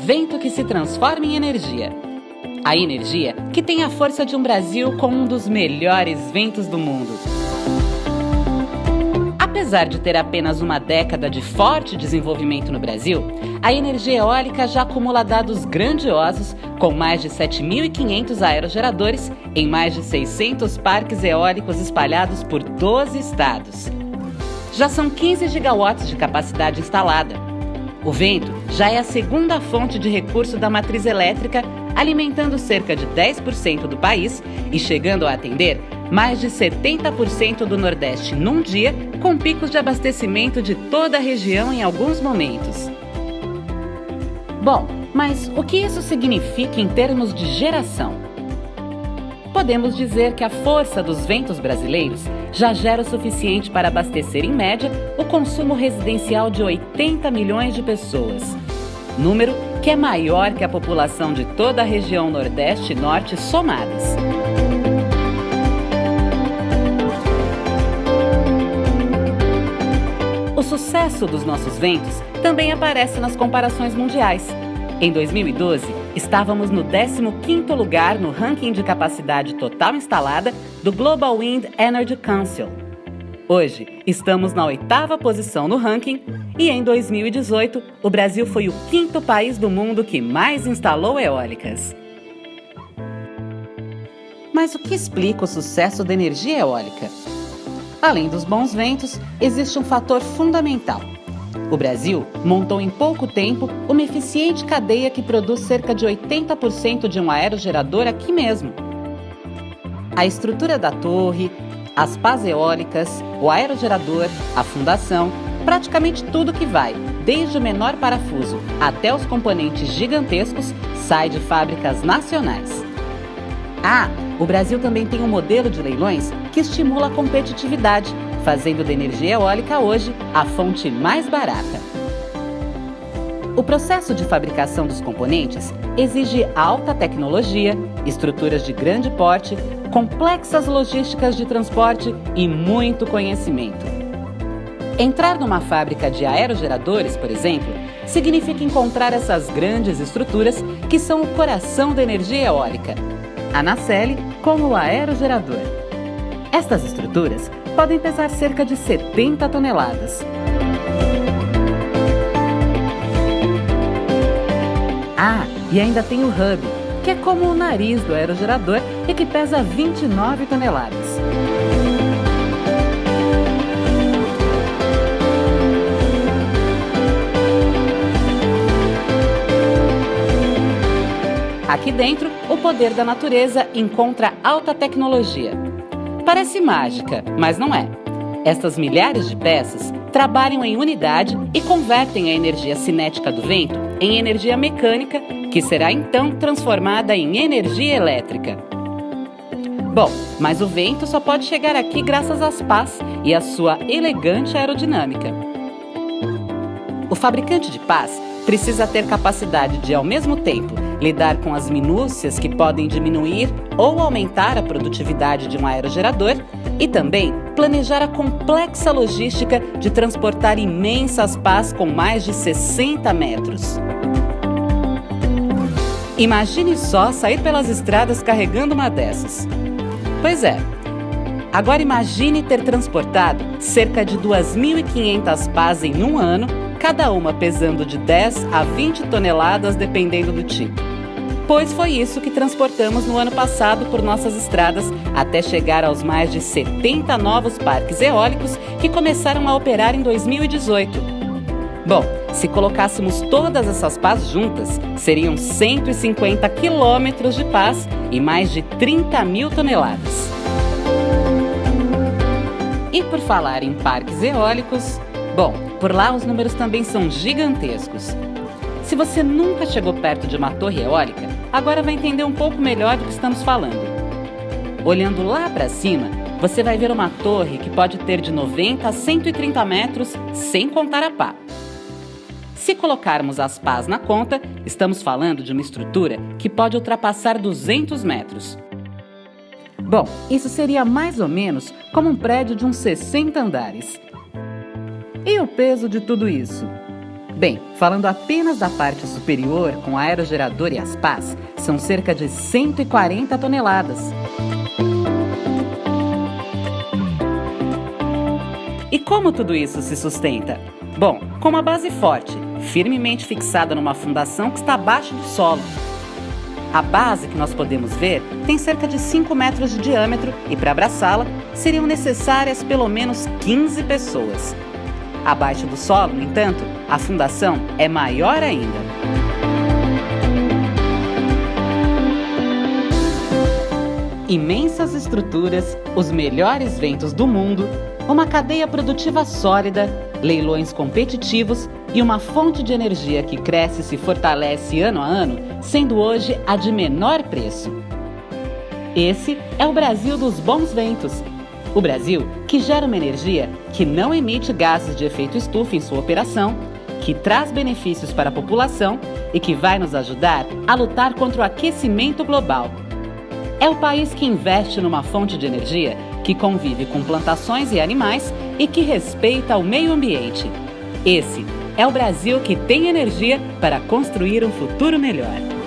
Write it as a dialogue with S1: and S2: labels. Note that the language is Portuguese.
S1: vento que se transforma em energia. A energia que tem a força de um Brasil com um dos melhores ventos do mundo. Apesar de ter apenas uma década de forte desenvolvimento no Brasil, a energia eólica já acumula dados grandiosos, com mais de 7.500 aerogeradores em mais de 600 parques eólicos espalhados por 12 estados. Já são 15 gigawatts de capacidade instalada. O vento já é a segunda fonte de recurso da matriz elétrica, alimentando cerca de 10% do país e chegando a atender mais de 70% do Nordeste num dia, com picos de abastecimento de toda a região em alguns momentos. Bom, mas o que isso significa em termos de geração? Podemos dizer que a força dos ventos brasileiros já gera o suficiente para abastecer, em média, o consumo residencial de 80 milhões de pessoas. Número que é maior que a população de toda a região Nordeste e Norte somadas. O sucesso dos nossos ventos também aparece nas comparações mundiais. Em 2012, estávamos no 15º lugar no ranking de capacidade total instalada do Global Wind Energy Council. Hoje, estamos na 8ª posição no ranking e em 2018, o Brasil foi o 5º país do mundo que mais instalou eólicas. Mas o que explica o sucesso da energia eólica? Além dos bons ventos, existe um fator fundamental. O Brasil montou em pouco tempo uma eficiente cadeia que produz cerca de 80% de um aerogerador aqui mesmo. A estrutura da torre, as pás eólicas, o aerogerador, a fundação, praticamente tudo que vai, desde o menor parafuso até os componentes gigantescos, sai de fábricas nacionais. O Brasil também tem um modelo de leilões que estimula a competitividade, fazendo da energia eólica hoje a fonte mais barata. O processo de fabricação dos componentes exige alta tecnologia, estruturas de grande porte, complexas logísticas de transporte e muito conhecimento. Entrar numa fábrica de aerogeradores, por exemplo, significa encontrar essas grandes estruturas que são o coração da energia eólica. A nacelle como o aerogerador. Estas estruturas podem pesar cerca de 70 toneladas. E ainda tem o hub, que é como o nariz do aerogerador e que pesa 29 toneladas. Aqui dentro, o poder da natureza encontra alta tecnologia. Parece mágica, mas não é. Estas milhares de peças trabalham em unidade e convertem a energia cinética do vento em energia mecânica, que será então transformada em energia elétrica. Bom, mas o vento só pode chegar aqui graças às pás e à sua elegante aerodinâmica. O fabricante de pás precisa ter capacidade de, ao mesmo tempo, lidar com as minúcias que podem diminuir ou aumentar a produtividade de um aerogerador e também planejar a complexa logística de transportar imensas pás com mais de 60 metros. Imagine só sair pelas estradas carregando uma dessas. Pois é. Agora imagine ter transportado cerca de 2.500 pás em um ano, cada uma pesando de 10 a 20 toneladas dependendo do tipo. Pois foi isso que transportamos no ano passado por nossas estradas até chegar aos mais de 70 novos parques eólicos que começaram a operar em 2018. Bom, se colocássemos todas essas pás juntas, seriam 150 quilômetros de pás e mais de 30 mil toneladas. E por falar em parques eólicos, bom, por lá os números também são gigantescos. Se você nunca chegou perto de uma torre eólica, agora vai entender um pouco melhor do que estamos falando. Olhando lá para cima, você vai ver uma torre que pode ter de 90 a 130 metros, sem contar a pá. Se colocarmos as pás na conta, estamos falando de uma estrutura que pode ultrapassar 200 metros. Bom, isso seria mais ou menos como um prédio de uns 60 andares. E o peso de tudo isso? Bem, falando apenas da parte superior, com o aerogerador e as pás, são cerca de 140 toneladas. E como tudo isso se sustenta? Bom, com uma base forte, firmemente fixada numa fundação que está abaixo do solo. A base que nós podemos ver tem cerca de 5 metros de diâmetro e para abraçá-la seriam necessárias pelo menos 15 pessoas. Abaixo do solo, no entanto, a fundação é maior ainda. Imensas estruturas, os melhores ventos do mundo, uma cadeia produtiva sólida, leilões competitivos e uma fonte de energia que cresce e se fortalece ano a ano, sendo hoje a de menor preço. Esse é o Brasil dos bons ventos. O Brasil que gera uma energia que não emite gases de efeito estufa em sua operação, que traz benefícios para a população e que vai nos ajudar a lutar contra o aquecimento global. É o país que investe numa fonte de energia que convive com plantações e animais e que respeita o meio ambiente. Esse é o Brasil que tem energia para construir um futuro melhor.